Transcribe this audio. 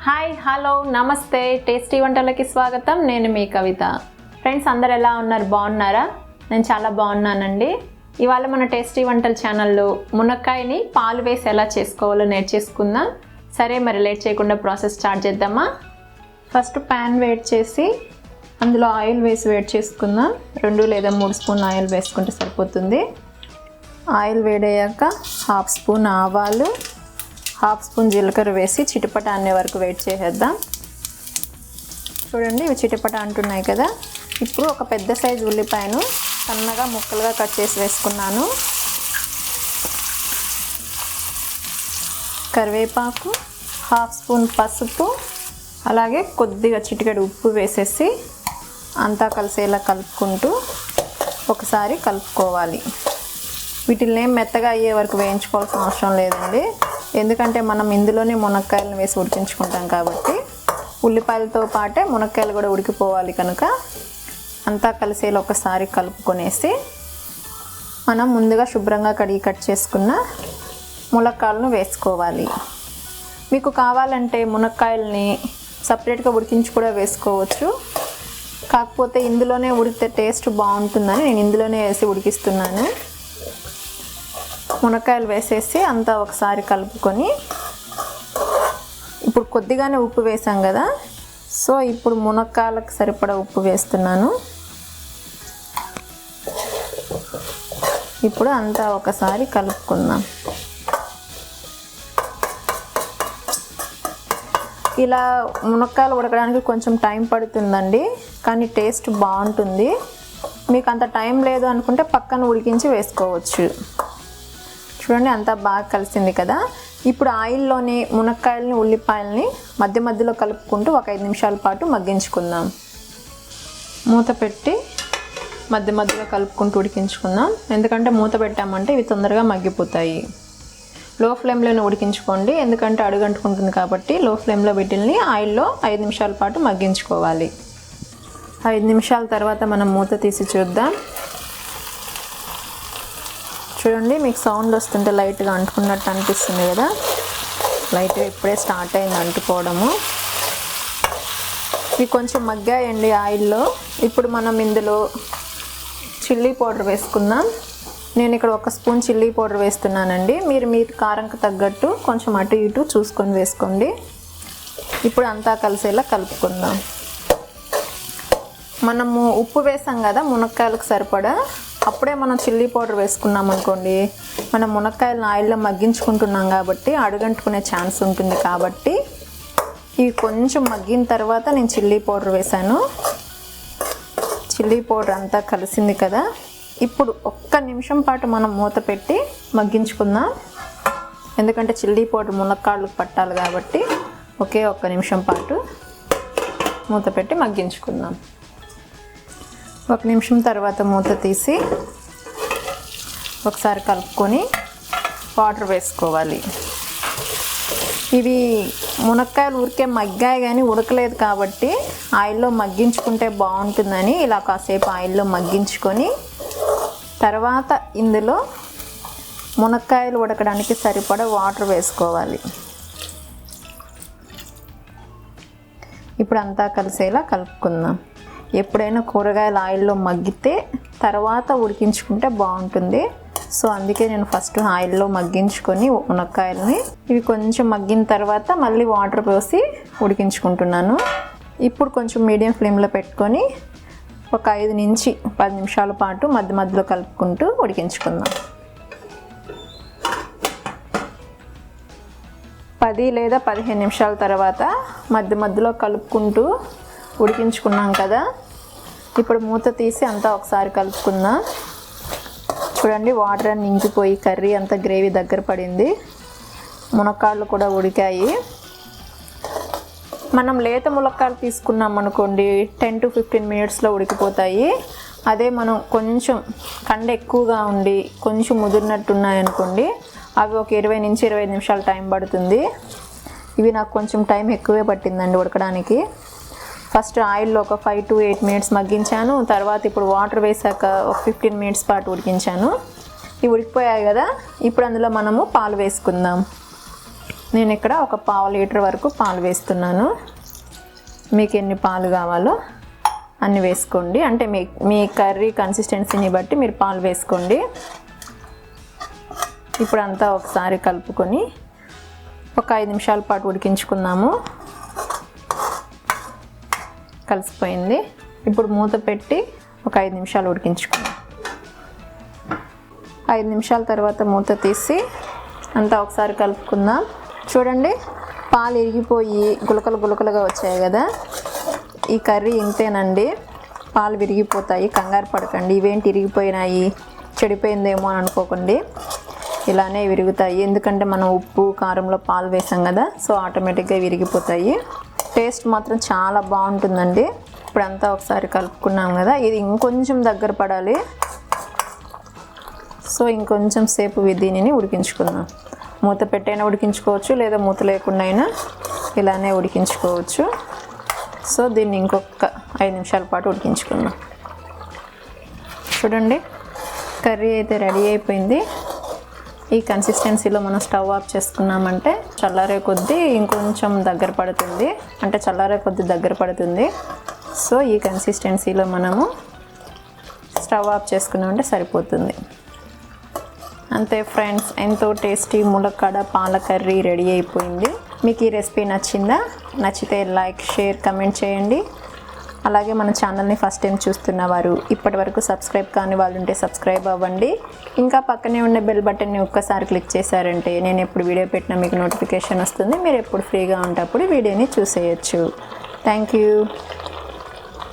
Hi hello నమస్తే tasty వంటలకి స్వాగతం. నేను మీ కవిత. ఫ్రెండ్స్ అందరు ఎలా ఉన్నారు? బాగున్నారా? నేను చాలా బాగున్నానండి. ఇవాళ మన టేస్టీ వంటల ఛానల్లో మునక్కాయని పాలు వేసి ఎలా చేసుకోవాలో నేర్చేసుకుందాం. సరే మరి లేట్ చేయకుండా ప్రాసెస్ స్టార్ట్ చేద్దామా? ఫస్ట్ ప్యాన్ వేడి చేసి అందులో ఆయిల్ వేసి వేడి చేసుకుందాం. 2 లేదా 3 స్పూన్ల ఆయిల్ వేసుకుంటే సరిపోతుంది. ఆయిల్ వేడయ్యాక 1/2 స్పూన్ ఆవాలు, 1/2 స్పూన్ జీలకర్ర వేసి చిటపట అనే వరకు వెయిట్ చేసేద్దాం. చూడండి ఇవి చిటపట అంటున్నాయి కదా. ఇప్పుడు ఒక పెద్ద సైజు ఉల్లిపాయను సన్నగా ముక్కలుగా కట్ చేసి వేసుకున్నాను. కరివేపాకు, 1/2 స్పూన్ పసుపు, అలాగే కొద్దిగా చిటికెడు ఉప్పు వేసేసి అంతా కలిసేలా కలుపుకుంటూ ఒకసారి కలుపుకోవాలి. వీటిని మెత్తగా అయ్యే వరకు వేయించుకోవాల్సిన అవసరం లేదండి, ఎందుకంటే మనం ఇందులోనే మునక్కాయలను వేసి ఉడికించుకుంటాం కాబట్టి ఉల్లిపాయలతో పాటే మునక్కాయలు కూడా ఉడికిపోవాలి కనుక అంతా కలిసేలా ఒకసారి కలుపుకొనేసి మనం ముందుగా శుభ్రంగా కడిగి కట్ చేసుకున్న మునక్కాయలను వేసుకోవాలి. మీకు కావాలంటే మునక్కాయలని సపరేట్గా ఉడికించి కూడా వేసుకోవచ్చు, కాకపోతే ఇందులోనే ఉడికితే టేస్ట్ బాగుంటుందని నేను ఇందులోనే వేసి ఉడికిస్తున్నాను. మునక్కాయలు వేసేసి అంతా ఒకసారి కలుపుకొని ఇప్పుడు కొద్దిగానే ఉప్పు వేసాం కదా, సో ఇప్పుడు మునక్కాయలకు సరిపడా ఉప్పు వేస్తున్నాను. ఇప్పుడు అంతా ఒకసారి కలుపుకుందాం. ఇలా మునక్కాయలు ఉడకడానికి కొంచెం టైం పడుతుందండి, కానీ టేస్ట్ బాగుంటుంది. మీకు అంత టైం లేదు అనుకుంటే పక్కన ఉడికించి వేసుకోవచ్చు. చూడండి అంతా బాగా కలిసింది కదా. ఇప్పుడు ఆయిల్లోని మునక్కాయలని ఉల్లిపాయలని మధ్య మధ్యలో కలుపుకుంటూ ఒక 5 నిమిషాల పాటు మగ్గించుకుందాం. మూత పెట్టి మధ్య మధ్యలో కలుపుకుంటూ ఉడికించుకుందాం, ఎందుకంటే మూత పెట్టామంటే ఇవి తొందరగా మగ్గిపోతాయి. లో ఫ్లేమ్లోనే ఉడికించుకోండి, ఎందుకంటే అడుగంటుకుంటుంది కాబట్టి లో ఫ్లేమ్లో వీటిల్ని ఆయిల్లో 5 నిమిషాల పాటు మగ్గించుకోవాలి. 5 నిమిషాల తర్వాత మనం మూత తీసి చూద్దాం. చూడండి మీకు సౌండ్ వస్తుంటే లైట్గా అంటుకున్నట్టు అనిపిస్తుంది కదా. లైట్గా ఇప్పుడే స్టార్ట్ అయింది అంటుకోవడము. ఇవి కొంచెం మగ్గాయండి ఆయిల్లో. ఇప్పుడు మనం ఇందులో చిల్లీ పౌడర్ వేసుకుందాం. నేను ఇక్కడ 1 స్పూన్ చిల్లీ పౌడర్ వేస్తున్నానండి. మీరు కారంకి తగ్గట్టు కొంచెం అటు ఇటు చూసుకొని వేసుకోండి. ఇప్పుడు అంతా కలిసేలా కలుపుకుందాం. మనము ఉప్పు వేసాం కదా మునక్కాయలకు సరిపడా, అప్పుడే మనం చిల్లీ పౌడర్ వేసుకున్నాం అనుకోండి, మనం మునక్కాయలను ఆయిల్లో మగ్గించుకుంటున్నాం కాబట్టి అడుగంటుకునే ఛాన్స్ ఉంటుంది. కాబట్టి ఇవి కొంచెం మగ్గిన తర్వాత నేను చిల్లీ పౌడర్ వేసాను. చిల్లీ పౌడర్ అంతా కలిసింది కదా. ఇప్పుడు 1 నిమిషం పాటు మనం మూత పెట్టి మగ్గించుకుందాం, ఎందుకంటే చిల్లీ పౌడర్ మునక్కాయలకు పట్టాలి కాబట్టి ఒకే 1 నిమిషం పాటు మూత పెట్టి మగ్గించుకుందాం. 1 నిమిషం తర్వాత మూత తీసి ఒకసారి కలుపుకొని వాటర్ వేసుకోవాలి. ఇవి మునక్కాయలు ఊరికే మగ్గాయి కానీ ఉడకలేదు కాబట్టి ఆయిల్లో మగ్గించుకుంటే బాగుంటుందని ఇలా కాసేపు ఆయిల్లో మగ్గించుకొని తర్వాత ఇందులో మునక్కాయలు ఉడకడానికి సరిపడా వాటర్ వేసుకోవాలి. ఇప్పుడు అంతా కలిసేలా కలుపుకుందాం. ఎప్పుడైనా కూరగాయలు ఆయిల్లో మగ్గితే తర్వాత ఉడికించుకుంటే బాగుంటుంది, సో అందుకే నేను ఫస్ట్ ఆయిల్లో మగ్గించుకొని మునక్కాయలని ఇవి కొంచెం మగ్గిన తర్వాత మళ్ళీ వాటర్ పోసి ఉడికించుకుంటున్నాను. ఇప్పుడు కొంచెం మీడియం ఫ్లేమ్లో పెట్టుకొని ఒక 5 నుంచి 10 నిమిషాల పాటు మధ్య మధ్యలో కలుపుకుంటూ ఉడికించుకుందాం. 10 లేదా 15 నిమిషాల తర్వాత మధ్య మధ్యలో కలుపుకుంటూ ఉడికించుకున్నాం కదా. ఇప్పుడు మూత తీసి అంతా ఒకసారి కలుపుకుందాం. చూడండి వాటర్ అన్ని ఇంకిపోయి కర్రీ అంతా గ్రేవీ దగ్గర పడింది, మునక్కాయలు కూడా ఉడికాయి. మనం లేత మునక్కాయలు తీసుకున్నాం అనుకోండి 10 to 15 మినిట్స్లో ఉడికిపోతాయి. అదే మనం కొంచెం కండ ఎక్కువగా ఉండి కొంచెం ముదిరినట్టున్నాయనుకోండి అవి ఒక 20 నుంచి 25 నిమిషాలు టైం పడుతుంది. ఇవి నాకు కొంచెం టైం ఎక్కువే పట్టిందండి ఉడకడానికి. ఫస్ట్ ఆయిల్లో ఒక 5 to 8 మినిట్స్ మగ్గించాను, తర్వాత ఇప్పుడు వాటర్ వేసాక ఒక 15 మినిట్స్ పాటు ఉడికించాను. ఇవి ఉడికిపోయాయి కదా. ఇప్పుడు అందులో మనము పాలు వేసుకుందాం. నేను ఇక్కడ ఒక పావు లీటర్ వరకు పాలు వేస్తున్నాను. మీకు ఎన్ని పాలు కావాలో అన్ని వేసుకోండి, అంటే మీ కర్రీ కన్సిస్టెన్సీని బట్టి మీరు పాలు వేసుకోండి. ఇప్పుడు అంతా ఒకసారి కలుపుకొని ఒక 5 నిమిషాల పాటు ఉడికించుకుందాము. కలిసిపోయింది. ఇప్పుడు మూత పెట్టి ఒక 5 నిమిషాలు ఉడికించుకుందాం. 5 నిమిషాల తర్వాత మూత తీసి అంతా ఒకసారి కలుపుకుందాం. చూడండి, పాలు ఇరిగిపోయి గులకలుగా వచ్చాయి కదా. ఈ కర్రీ ఇంతేనండి, పాలు విరిగిపోతాయి, కంగారు పడకండి. ఇవేంటి ఇరిగిపోయినాయి, చెడిపోయిందేమో అని అనుకోకండి, ఇలానే విరుగుతాయి. ఎందుకంటే మనం ఉప్పు కారంలో పాలు వేసాం కదా, సో ఆటోమేటిక్గా విరిగిపోతాయి. టేస్ట్ మాత్రం చాలా బాగుంటుందండి. ఇప్పుడంతా ఒకసారి కలుపుకున్నాం కదా, ఇది ఇంకొంచెం దగ్గర పడాలి. సో ఇంకొంచెం సేపు దీనిని ఉడికించుకుందాం. మూత పెట్టైనా ఉడికించుకోవచ్చు, లేదా మూత లేకుండా అయినా ఇలానే ఉడికించుకోవచ్చు. సో దీన్ని ఇంకొక 5 నిమిషాల పాటు ఉడికించుకుందాం. చూడండి, కర్రీ అయితే రెడీ అయిపోయింది. ఈ కన్సిస్టెన్సీలో మనం స్టవ్ ఆఫ్ చేసుకున్నామంటే చల్లారే కొద్దీ ఇంకొంచెం దగ్గర పడుతుంది, అంటే చల్లారే కొద్దీ దగ్గర పడుతుంది. సో ఈ కన్సిస్టెన్సీలో మనము స్టవ్ ఆఫ్ చేసుకున్నామంటే సరిపోతుంది. అంతే ఫ్రెండ్స్, ఎంతో టేస్టీ ములక్కాడ పాల కర్రీ రెడీ అయిపోయింది. మీకు ఈ రెసిపీ నచ్చిందా? నచ్చితే లైక్, షేర్, కమెంట్ చేయండి. అలాగే మన ఛానల్ని ఫస్ట్ టైం చూస్తున్న వారు, ఇప్పటి వరకు సబ్స్క్రైబ్ కాని వాళ్ళు ఉంటే సబ్స్క్రైబ్ అవ్వండి. ఇంకా పక్కనే ఉన్న బెల్ బటన్ని ఒక్కసారి క్లిక్ చేశారంటే నేను ఎప్పుడు వీడియో పెట్టినా మీకు నోటిఫికేషన్ వస్తుంది. మీరు ఎప్పుడు ఫ్రీగా ఉంటే అప్పుడు వీడియోని చూసేయచ్చు. Thank you.